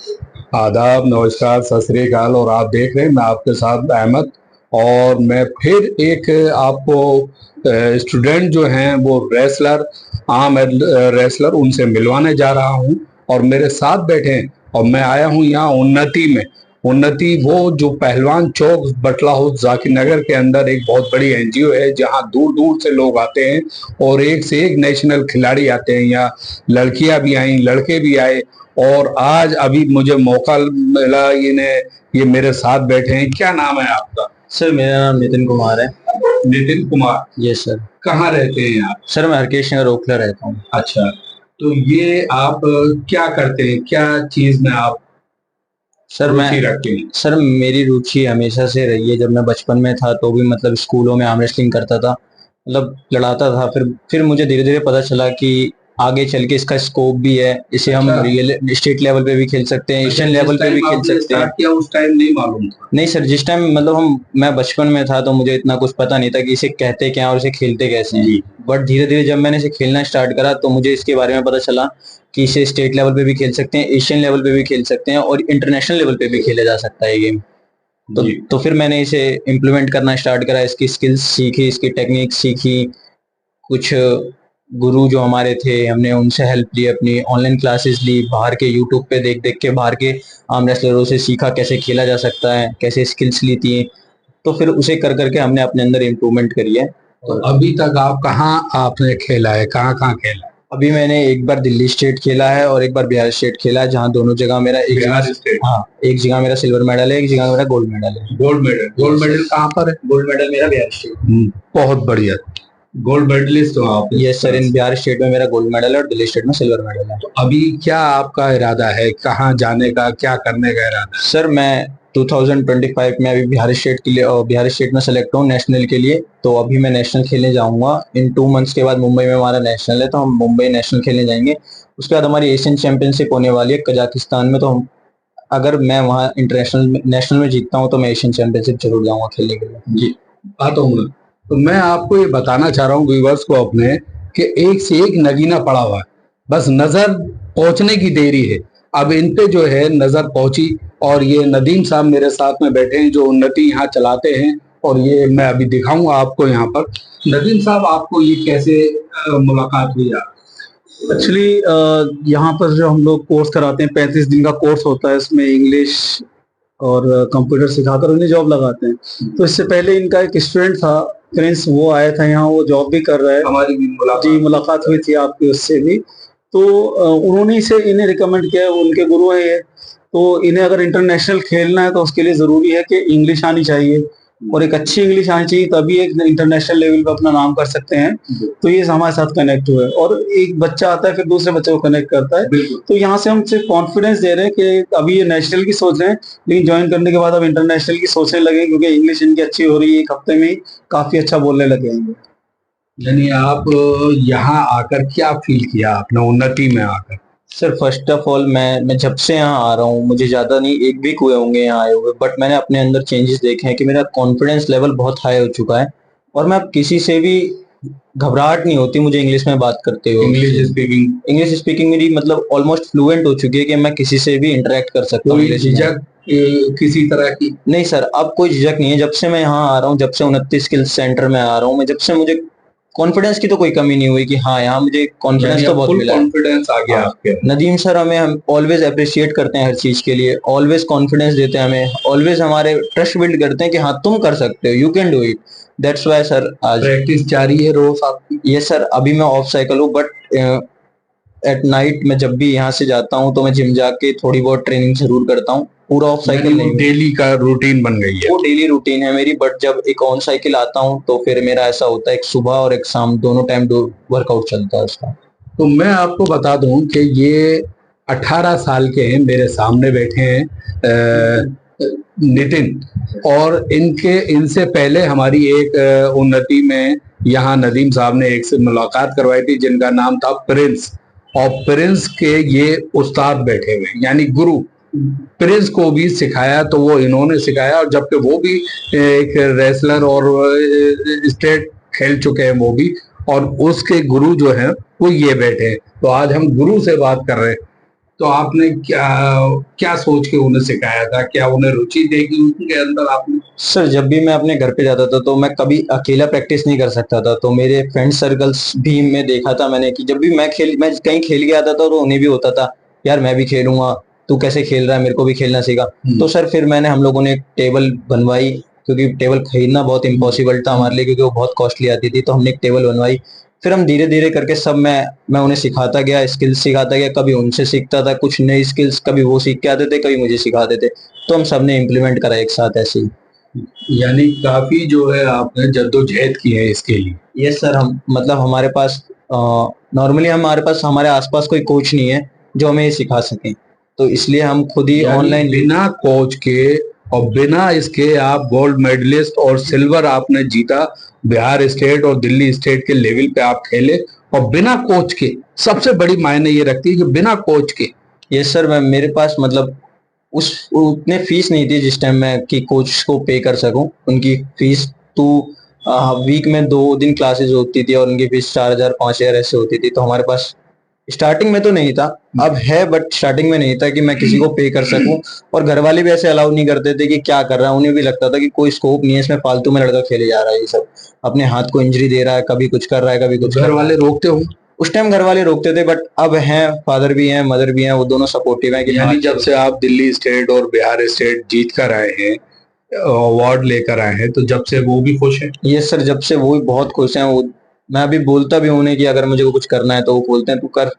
आदाब, नमस्कार, सत श्री अकाल। और आप देख रहे हैं मैं आपके साथ अहमद। और मैं फिर एक आपको स्टूडेंट जो हैं वो रेसलर, आम रेसलर, उनसे मिलवाने जा रहा हूं। और मेरे साथ बैठे हैं और मैं आया हूं यहाँ उन्नति में। उन्नति वो जो पहलवान चौक बटला हाउस जाकिर नगर के अंदर एक बहुत बड़ी एनजीओ है जहां दूर दूर से लोग आते हैं और एक से एक नेशनल खिलाड़ी आते हैं। यहाँ लड़कियां भी आई, लड़के भी आए। और आज अभी मुझे मौका मिला, ये मेरे साथ बैठे हैं। क्या नाम है आपका? सर मेरा नाम नितिन कुमार है। नितिन कुमार। Yes sir. कहाँ रहते हैं आप? सर मैं हरकेश नगर ओखला रहता हूँ। अच्छा, तो ये आप क्या करते हैं, क्या चीज में आप रुचि रखते हैं? सर मेरी रुचि हमेशा से रही है। जब मैं बचपन में था तो भी मतलब स्कूलों में आर्म रेसलिंग करता था, मतलब लड़ाता था। फिर मुझे धीरे धीरे पता चला कि आगे चल के इसका स्कोप भी है। इसे हम रियल स्टेट लेवल पे भी खेल सकते हैं, एशियन लेवल पे भी खेल सकते हैं। क्या उस टाइम नहीं मालूम था? नहीं सर, जिस टाइम मतलब मैं बचपन में था तो मुझे इतना कुछ पता नहीं था कि इसे कहते क्या और इसे खेलते कैसे हैं। बट धीरे धीरे जब मैंने इसे खेलना स्टार्ट करा तो मुझे इसके बारे में पता चला कि इसे स्टेट लेवल पे भी खेल सकते हैं, एशियन लेवल पे भी खेल सकते हैं और इंटरनेशनल लेवल पे भी खेला जा सकता है ये गेम। तो फिर मैंने इसे इम्प्लीमेंट करना स्टार्ट करा, इसकी स्किल्स सीखी, इसकी टेक्निक सीखी। कुछ गुरु जो हमारे थे हमने उनसे हेल्प ली, अपनी ऑनलाइन क्लासेस ली, बाहर के यूट्यूब पे देख देख के बाहर के आर्म रेसलरों से सीखा कैसे खेला जा सकता है, कैसे स्किल्स ली थी। तो फिर उसे कर करके हमने अपने अंदर इम्प्रूवमेंट करी है। तो अभी तक आप कहाँ आपने खेला है, कहाँ कहाँ खेला है? अभी मैंने एक बार दिल्ली स्टेट खेला है और एक बार बिहार स्टेट खेला है, जहाँ दोनों जगह मेरा एक जगह मेरा सिल्वर मेडल है, एक जगह मेरा गोल्ड मेडल है। गोल्ड मेडल कहाँ पर है? गोल्ड मेडल मेरा बिहार स्टेट। बहुत बढ़िया, गोल्ड मेडलिस्ट हो आप। यस सर, इन बिहार स्टेट में मेरा गोल्ड मेडल है और दिल्ली स्टेट में सिल्वर मेडल है। तो अभी क्या आपका इरादा है, कहाँ जाने का, क्या करने का इरादा है? सर मैं 2025 में अभी बिहार स्टेट के लिए बिहार स्टेट में सेलेक्ट हूँ नेशनल के लिए। तो अभी मैं नेशनल खेलने जाऊंगा इन 2 मंथ्स के बाद। मुंबई में हमारा नेशनल है तो हम मुंबई नेशनल खेलने जाएंगे। उसके बाद हमारी एशियन चैंपियनशिप होने वाली है कजाकिस्तान में। तो हम अगर मैं वहाँ इंटरनेशनल नेशनल में जीतता हूँ तो मैं एशियन चैंपियनशिप जरूर जाऊंगा खेलने के लिए। जी, आता हूँ। तो मैं आपको ये बताना चाह रहा हूँ व्यूवर्स को अपने, कि एक से एक नगीना पड़ा हुआ है, बस नजर पहुंचने की देरी है। अब इन पे जो है नजर पहुंची। और ये नदीम साहब मेरे साथ में बैठे हैं जो उन्नति यहाँ चलाते हैं। और ये मैं अभी दिखाऊंगा आपको यहाँ पर। नदीम साहब, आपको ये कैसे मुलाकात हुई? एक्चुअली यहाँ पर जो हम लोग कोर्स कराते हैं 35 दिन का कोर्स होता है, इसमें इंग्लिश और कंप्यूटर सिखाकर उन्हें जॉब लगाते हैं। तो इससे पहले इनका एक स्टूडेंट था प्रिंस, वो आया था यहाँ, वो जॉब भी कर रहा है। हमारी जी मुलाकात हुई थी आपकी उससे भी। तो उन्होंने इन्हें रिकमेंड किया, उनके गुरु है ये। तो इन्हें अगर इंटरनेशनल खेलना है तो उसके लिए जरूरी है कि इंग्लिश आनी चाहिए और एक अच्छी इंग्लिश आनी चाहिए, तभी एक इंटरनेशनल लेवल पे अपना नाम कर सकते हैं। तो ये हमारे साथ कनेक्ट हुए और एक बच्चा आता है फिर दूसरे बच्चे को कनेक्ट करता है। तो यहाँ से हम सिर्फ कॉन्फिडेंस दे रहे हैं कि अभी ये नेशनल की सोच रहे हैं, लेकिन ज्वाइन करने के बाद अब इंटरनेशनल की सोचने लगे, क्योंकि इंग्लिश इनकी अच्छी हो रही है, 1 हफ्ते में ही काफी अच्छा बोलने लगे हैं। यानी आप यहाँ आकर क्या फील किया आपने उन्नति में आकर? सर फर्स्ट ऑफ ऑल मैं जब से यहाँ आ रहा हूँ, मुझे ज्यादा नहीं 1 वीक हुए होंगे यहाँ आए हुए, बट मैंने अपने अंदर चेंजेस देखे हैं कि मेरा कॉन्फिडेंस लेवल बहुत हाई हो चुका है और मैं अब किसी से भी घबराहट नहीं होती मुझे इंग्लिश में बात करते हुए। इंग्लिश स्पीकिंग मेरी मतलब ऑलमोस्ट फ्लुएंट हो चुकी है कि मैं किसी से भी इंटरेक्ट कर सकता हूँ। झिझक किसी तरह की नहीं सर, अब कोई झिझक नहीं है। जब से मैं यहाँ आ रहा हूँ, जब से 29 स्किल्स सेंटर में आ रहा हूँ मैं, जब से मुझे कॉन्फिडेंस की तो कोई कमी नहीं हुई कि हाँ यहाँ मुझे कॉन्फिडेंस तो बहुत मिला। कॉन्फिडेंस आ गया आपके। नदीम सर हम ऑलवेज अप्रिशिएट करते हैं हर चीज के लिए, ऑलवेज कॉन्फिडेंस देते हैं हमें, ऑलवेज हमारे ट्रस्ट बिल्ड करते हैं कि हाँ तुम कर सकते हो, you can do it. That's why sir आज प्रैक्टिस जारी है रोज आपकी? यस सर, अभी मैं ऑफ साइकिल हूँ, बट एट नाइट मैं जब भी यहाँ से जाता हूँ तो मैं जिम जाके थोड़ी बहुत ट्रेनिंग जरूर करता हूँ। पूरा ऑफ साइकिल नहीं, डेली का रूटीन बन गई है? वो डेली रूटीन है मेरी, बट जब एक ऑन साइकिल आता हूँ तो फिर मेरा ऐसा होता है एक सुबह और एक शाम दोनों टाइम वर्कआउट चलता है उसका। तो मैं आपको बता दूं कि ये 18 साल के हैं, मेरे सामने बैठे हैं नितिन। और इनसे पहले हमारी एक उन्नति में यहाँ नदीम साहब ने एक से मुलाकात करवाई थी जिनका नाम था प्रिंस। और प्रिंस के ये उस्ताद बैठे हुए, यानी गुरु। प्रिंस को भी सिखाया तो वो इन्होंने सिखाया, और जबकि वो भी एक रेसलर और स्टेट खेल चुके हैं वो भी। और उसके गुरु जो हैं वो ये बैठे हैं। तो आज हम गुरु से बात कर रहे हैं। तो आपने क्या क्या सोच के उन्हें सिखाया था? क्या उन्हें रुचि देखी उनके अंदर आपने? सर जब भी मैं अपने घर पे जाता था तो मैं कभी अकेला प्रैक्टिस नहीं कर सकता था, तो मेरे फ्रेंड सर्कल्स भी मैं देखा था मैंने कि जब भी मैं कहीं खेल के आता था तो उन्हें भी होता था यार मैं भी खेलूंगा, तू कैसे खेल रहा है, मेरे को भी खेलना सीखा। तो सर फिर मैंने हम लोगों ने एक टेबल बनवाई, क्योंकि टेबल खरीदना बहुत इम्पॉसिबल था हमारे लिए, क्योंकि वो बहुत कॉस्टली आती थी। तो हमने एक टेबल बनवाई, फिर हम धीरे धीरे करके सब मैं उन्हें सिखाता गया, स्किल्स सिखाता गया, कभी उनसे सीखता था कुछ नई स्किल्स, कभी वो सीख के आते थे, कभी मुझे सिखाते थे, तो हम सब ने इम्प्लीमेंट करा एक साथ ऐसे ही। यानी काफी जो है आपने जद्दोजहद की है इसके लिए। यस सर, हम मतलब हमारे पास नॉर्मली हमारे पास हमारे आसपास कोई कोच नहीं है जो हमें ये सिखा सके, तो इसलिए हम खुद ही यानी ऑनलाइन। बिना कोच के और बिना इसके आप गोल्ड मेडलिस्ट और सिल्वर आपने जीता, बिहार स्टेट और दिल्ली स्टेट के लेवल पे आप खेले, और बिना कोच के। सबसे बड़ी मायने ये रखती है कि बिना कोच के। यस सर, मैं मेरे पास मतलब उस उतने फीस नहीं थी जिस टाइम मैं कि कोच को पे कर सकूं। उनकी फीस तो वीक में 2 दिन क्लासेस होती थी और उनकी फीस 4,000 5,000 ऐसे होती थी। तो हमारे पास स्टार्टिंग में तो नहीं था, अब है, बट स्टार्टिंग में नहीं था कि मैं किसी को पे कर सकूं। और घर वाले भी ऐसे अलाउ नहीं करते थे कि क्या कर रहा है, उन्हें भी लगता था कि कोई स्कोप नहीं है इसमें, फालतू में लड़का खेले जा रहा है, ये सब अपने हाथ को इंजरी दे रहा है, कभी कुछ कर रहा है, कभी कुछ कर घर रहा है। वाले रोकते हो? उस टाइम घर वाले रोकते थे, बट अब हैं, फादर भी हैं मदर भी हैं, वो दोनों सपोर्टिव हैं कि यानी जब से आप दिल्ली स्टेट और बिहार स्टेट जीत कर आए हैं, अवार्ड लेकर आए हैं, तो जब से वो भी खुश हैं? ये सर जब से वो भी बहुत खुश हैं। वो मैं अभी बोलता भी हूं उन्हें कि अगर मुझे कुछ करना है तो वो बोलते हैं तू कर,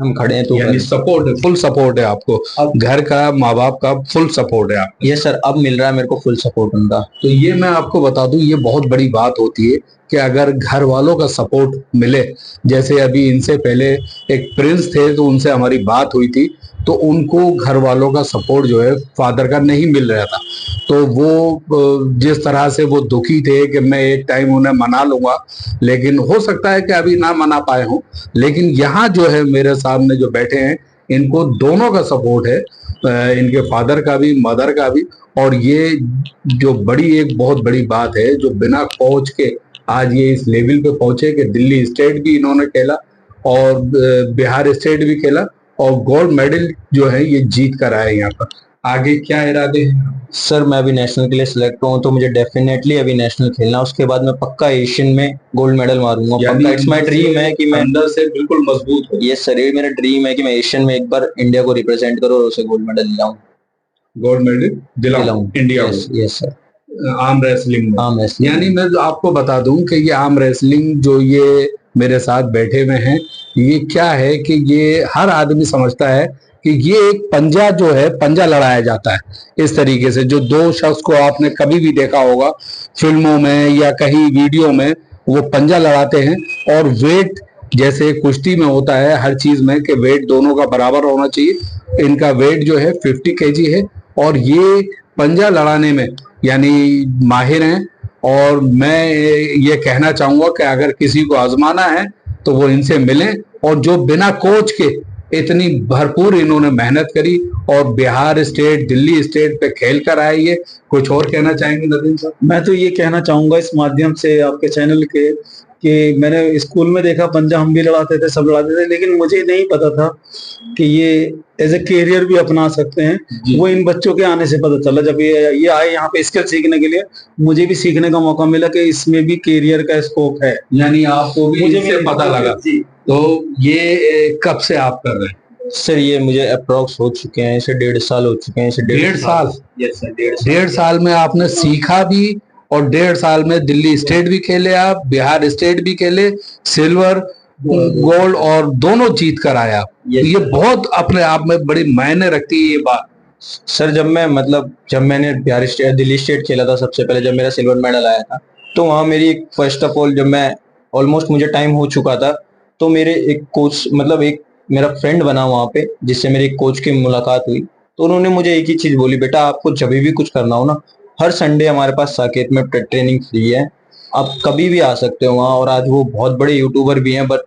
हम खड़े हैं, तू यानी कर। सपोर्ट है, फुल सपोर्ट है आपको? अब घर का, माँ बाप का फुल सपोर्ट है आपको? ये सर अब मिल रहा है मेरे को फुल सपोर्ट उनका। तो ये मैं आपको बता दूं, ये बहुत बड़ी बात होती है कि अगर घर वालों का सपोर्ट मिले। जैसे अभी इनसे पहले एक प्रिंस थे, तो उनसे हमारी बात हुई थी, तो उनको घर वालों का सपोर्ट जो है फादर का नहीं मिल रहा था। तो वो जिस तरह से वो दुखी थे कि मैं एक टाइम उन्हें मना लूंगा, लेकिन हो सकता है कि अभी ना मना पाए हों। लेकिन यहाँ जो है मेरे सामने जो बैठे हैं, इनको दोनों का सपोर्ट है, इनके फादर का भी, मदर का भी। और ये जो बड़ी एक बहुत बड़ी बात है, जो बिना कोच के आज ये इस लेवल पे पहुंचे कि दिल्ली स्टेट भी इन्होंने खेला और बिहार स्टेट भी खेला, और गोल्ड मेडल जो है ये जीत कर आए यहाँ पर। आगे क्या इरादे हैं? सर मैं अभी नेशनल के लिए सिलेक्ट हूँ, तो मुझे डेफिनेटली अभी नेशनल खेलना, उसके बाद मैं पक्का एशियन में गोल्ड मेडल मारूंगा, पक्का। इट्स माय ड्रीम है कि मैं अंदर से बिल्कुल मजबूत हो। ये सर, ये मेरा ड्रीम है कि मैं एशियन में एक बार इंडिया को रिप्रेजेंट करूँ और उसे गोल्ड मेडल दिलाऊं। गोल्ड मेडल दिलाऊं इंडिया यस को, यस सर। आर्म रेसलिंग में। आर्म रेसलिंग यानी मैं आपको बता दूं कि ये आर्म रेसलिंग जो ये मेरे साथ बैठे हुए हैं, ये क्या है कि ये हर आदमी समझता है कि ये एक पंजा जो है, पंजा लड़ाया जाता है इस तरीके से। जो दो शख्स को आपने कभी भी देखा होगा फिल्मों में या कहीं वीडियो में, वो पंजा लड़ाते हैं। और वेट जैसे कुश्ती में होता है, हर चीज में कि वेट दोनों का बराबर होना चाहिए। इनका वेट जो है 50 kg है, और ये पंजा लड़ाने में यानी माहिर हैं। और मैं ये कहना चाहूंगा कि अगर किसी को आजमाना है तो वो इनसे मिलें। और जो बिना कोच के इतनी भरपूर इन्होंने मेहनत करी और बिहार स्टेट, दिल्ली स्टेट पे खेल कर आए। ये कुछ और कहना चाहेंगे नदीम साहब? मैं तो ये कहना चाहूंगा इस माध्यम से आपके चैनल के, कि मैंने स्कूल में देखा पंजा, हम भी लड़ाते थे, सब लड़ाते थे, लेकिन मुझे नहीं पता था कि ये एज ए कैरियर भी अपना सकते हैं। वो इन बच्चों के आने से पता चला, जब ये आए यहाँ पे स्किल सीखने के लिए, मुझे भी सीखने का मौका मिला कि इसमें भी कैरियर का स्कोप है। यानी आपको भी मुझे इससे भी पता लगा? तो ये कब से आप कर रहे हैं? सर ये मुझे अप्रोक्स हो चुके हैं, इसे 1.5 साल हो चुके हैं, इसे 1.5 साल? यस सर, 1.5 साल। 1.5 साल में आपने सीखा भी, और 1.5 साल में दिल्ली स्टेट भी खेले आप, बिहार स्टेट भी खेले, सिल्वर गोल्ड और दोनों जीत कर आया। ये बहुत अपने आप में बड़ी मायने रखती है ये बात। सर जब मैंने बिहार स्टेट दिल्ली स्टेट खेला था सबसे पहले, जब मेरा सिल्वर मेडल आया था, तो वहाँ मेरी फर्स्ट ऑफ ऑल जब मैं ऑलमोस्ट मुझे टाइम हो चुका था, तो मेरे एक कोच एक मेरा फ्रेंड बना वहाँ पे, जिससे मेरी कोच की मुलाकात हुई। तो उन्होंने मुझे एक ही चीज बोली, बेटा आपको जब भी कुछ करना हो ना, हर संडे हमारे पास साकेत में ट्रेनिंग फ्री है, आप कभी भी आ सकते हो वहाँ। और आज वो बहुत बड़े यूट्यूबर भी हैं, बट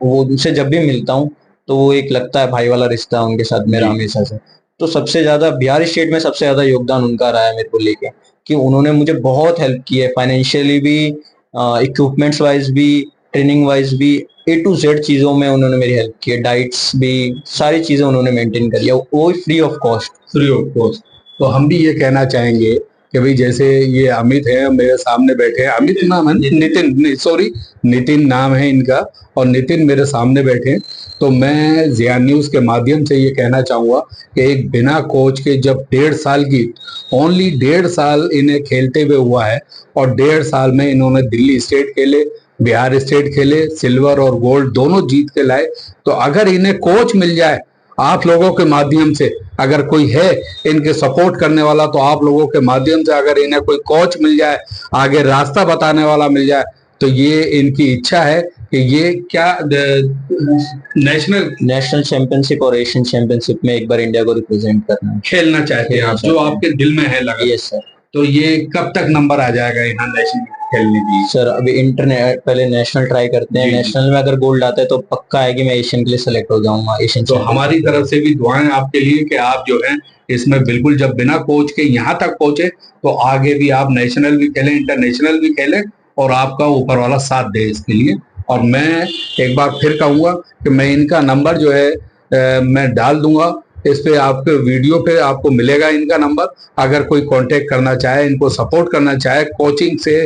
वो उनसे जब भी मिलता हूँ तो वो एक लगता है भाई वाला रिश्ता है उनके साथ मेरा हमेशा से। तो सबसे ज्यादा बिहार स्टेट में सबसे ज्यादा योगदान उनका रहा है मेरे को लेके, कि उन्होंने मुझे बहुत हेल्प की है, फाइनेंशियली भी, इक्विपमेंट्स वाइज भी, ट्रेनिंग वाइज भी A to Z चीजों में उन्होंने मेरी हेल्प की है, डाइट्स भी सारी चीजें उन्होंने मेंटेन करी है, वो free of cost. Free of cost. तो हम भी ये कहना चाहेंगे कि भाई जैसे ये अमित है मेरे सामने बैठे हैं, अमित नाम है, नितिन, सॉरी नितिन नाम है इनका, और नितिन मेरे सामने बैठे हैं। तो मैं जिया न्यूज के माध्यम से ये कहना चाहूंगा कि एक बिना कोच के जब 1.5 साल की, ओनली 1.5 साल इन्हें खेलते हुए हुआ है, और 1.5 साल में इन्होंने दिल्ली स्टेट खेले, बिहार स्टेट खेले, सिल्वर और गोल्ड दोनों जीत के लाए। तो अगर इन्हें कोच मिल जाए आप लोगों के माध्यम से, अगर कोई है इनके सपोर्ट करने वाला, तो आप लोगों के माध्यम से अगर इन्हें कोई कोच मिल जाए, आगे रास्ता बताने वाला मिल जाए, तो ये इनकी इच्छा है कि ये क्या नेशनल चैंपियनशिप और एशियन चैंपियनशिप में एक बार इंडिया को रिप्रेजेंट करना है, खेलना चाहते हैं आप, जो आपके दिल में है लगा। Yes sir. तो ये कब तक नंबर आ जाएगा यहाँ नेशनल खेलने की? सर अभी पहले नेशनल ट्राई करते हैं, नेशनल में अगर गोल्ड आता है तो पक्का है कि मैं एशियन के लिए सेलेक्ट हो जाऊंगा, एशियन। तो हमारी तरफ से भी दुआएं आपके लिए कि आप जो है इसमें बिल्कुल जब बिना कोच के यहाँ तक पहुंचे, तो आगे भी आप नेशनल भी खेलें, इंटरनेशनल भी खेलें, और आपका ऊपर वाला साथ दे इसके लिए। और मैं एक बार फिर कहूंगा कि मैं इनका नंबर जो है मैं डाल दूंगा इस पे, आपके वीडियो पे आपको मिलेगा इनका नंबर। अगर कोई कांटेक्ट करना चाहे, इनको सपोर्ट करना चाहे कोचिंग से,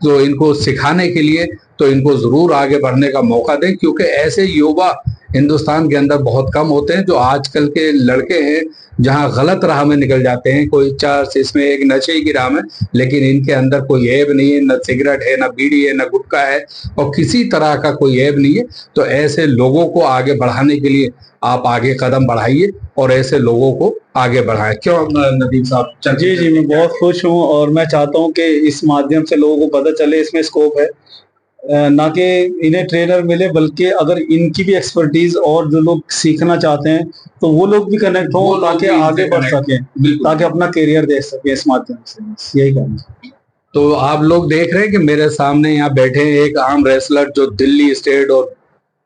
तो इनको सिखाने के लिए, तो इनको जरूर आगे बढ़ने का मौका दें, क्योंकि ऐसे युवा हिंदुस्तान के अंदर बहुत कम होते हैं जो आजकल के लड़के हैं जहां गलत राह में निकल जाते हैं, कोई चर्च इसमें एक नशे की राह में, लेकिन इनके अंदर कोई ऐब नहीं है, न सिगरेट है, न बीड़ी है, न गुटखा है, और किसी तरह का कोई ऐब नहीं है। तो ऐसे लोगों को आगे बढ़ाने के लिए आप आगे कदम बढ़ाइए और ऐसे लोगों को आगे बढ़ाएं। क्यों नदीम साहब? जी जी, मैं बहुत खुश हूँ और मैं चाहता हूँ कि इस माध्यम से लोगों को पता चले इसमें स्कोप है, ना कि इन्हें ट्रेनर मिले, बल्कि अगर इनकी भी एक्सपर्टीज और जो लोग सीखना चाहते हैं तो वो लोग भी कनेक्ट हों, ताकि आगे बढ़ सकें, ताकि अपना करियर देख सकें इस माध्यम से। बस यही कहना। तो आप लोग देख रहे हैं कि मेरे सामने यहाँ बैठे हैं एक आम रेसलर जो दिल्ली स्टेट और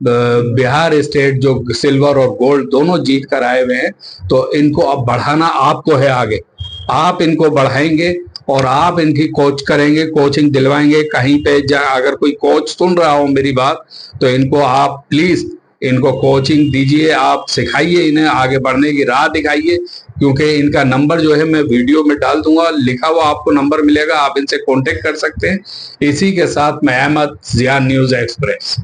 बिहार स्टेट जो सिल्वर और गोल्ड दोनों जीत कर आए हुए हैं। तो इनको अब बढ़ाना आपको है आगे, आप इनको बढ़ाएंगे और आप इनकी कोच करेंगे, कोचिंग दिलवाएंगे। कहीं पे जहाँ अगर कोई कोच सुन रहा हो मेरी बात, तो इनको आप प्लीज इनको कोचिंग दीजिए, आप सिखाइए, इन्हें आगे बढ़ने की राह दिखाइए। क्योंकि इनका नंबर जो है मैं वीडियो में डाल दूंगा, लिखा हुआ आपको नंबर मिलेगा, आप इनसे कांटेक्ट कर सकते हैं। इसी के साथ मैं अहमद, जिया न्यूज एक्सप्रेस।